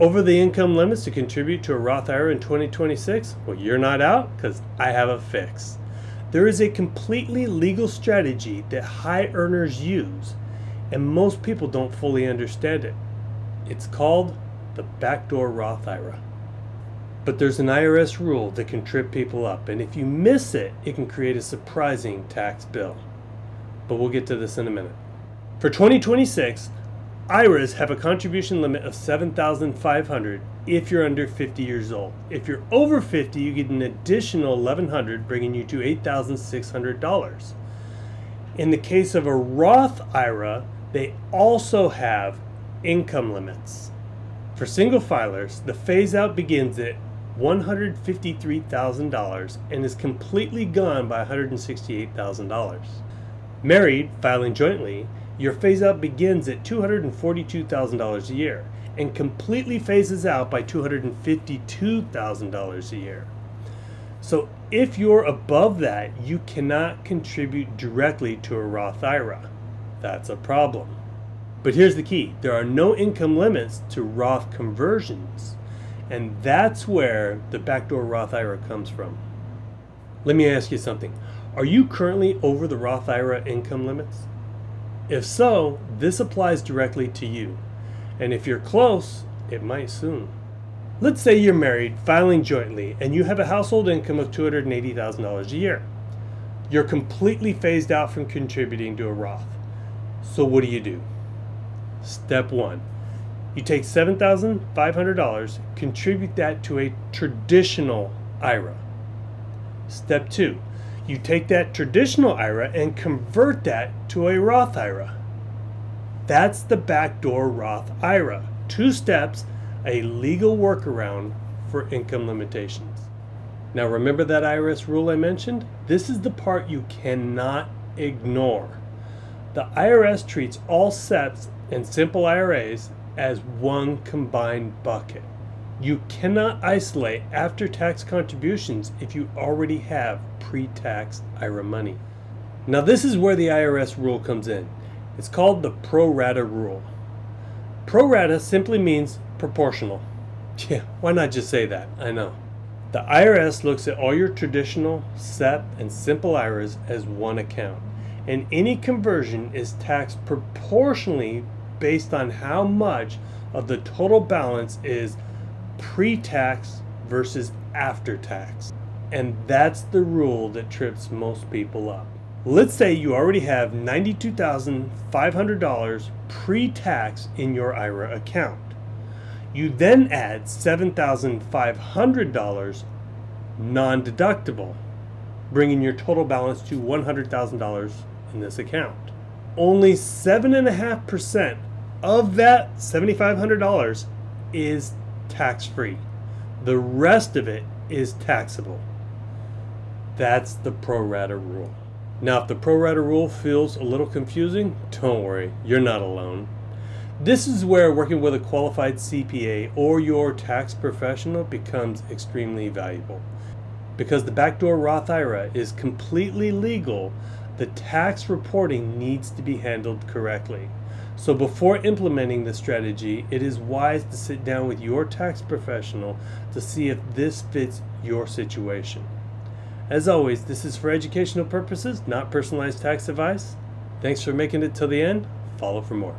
Over the income limits to contribute to a Roth IRA in 2026? Well, you're not out because I have a fix. There is a completely legal strategy that high earners use, and most people don't fully understand it. It's called the Backdoor Roth IRA. But there's an IRS rule that can trip people up, and if you miss it, it can create a surprising tax bill. But we'll get to this in a minute. For 2026, IRAs have a contribution limit of $7,500 if you're under 50 years old. If you're over 50, you get an additional $1,100, bringing you to $8,600. In the case of a Roth IRA, they also have income limits. For single filers, the phase out begins at $153,000 and is completely gone by $168,000. Married, filing jointly, your phase out begins at $242,000 a year and completely phases out by $252,000 a year. So if you're above that, you cannot contribute directly to a Roth IRA. That's a problem. But here's the key. There are no income limits to Roth conversions, and that's where the Backdoor Roth IRA comes from. Let me ask you something. Are you currently over the Roth IRA income limits? If so, this applies directly to you. And if you're close, it might soon. Let's say you're married, filing jointly, and you have a household income of $280,000 a year. You're completely phased out from contributing to a Roth. So what do? Step 1. You take $7,500, contribute that to a traditional IRA. Step 2. You take that traditional IRA and convert that to a Roth IRA. That's the Backdoor Roth IRA. 2 steps, a legal workaround for income limitations. Now remember that IRS rule I mentioned? This is the part you cannot ignore. The IRS treats all SEPs and simple IRAs as one combined bucket. You cannot isolate after-tax contributions if you already have pre-tax IRA money. Now this is where the IRS rule comes in. It's called the pro rata rule. Pro rata simply means proportional. Yeah, why not just say that? I know. The IRS looks at all your traditional, SEP, and simple IRAs as one account, and any conversion is taxed proportionally based on how much of the total balance is pre-tax versus after-tax. And that's the rule that trips most people up. Let's say you already have $92,500 pre-tax in your IRA account. You then add $7,500 non-deductible, bringing your total balance to $100,000 in this account. Only 7.5% of that $7,500 is tax-free. The rest of it is taxable. That's the pro rata rule. Now, if the pro rata rule feels a little confusing, don't worry, you're not alone. This is where working with a qualified CPA or your tax professional becomes extremely valuable. Because the Backdoor Roth IRA is completely legal, the tax reporting needs to be handled correctly. So before implementing the strategy, it is wise to sit down with your tax professional to see if this fits your situation. As always, this is for educational purposes, not personalized tax advice. Thanks for making it till the end. Follow for more.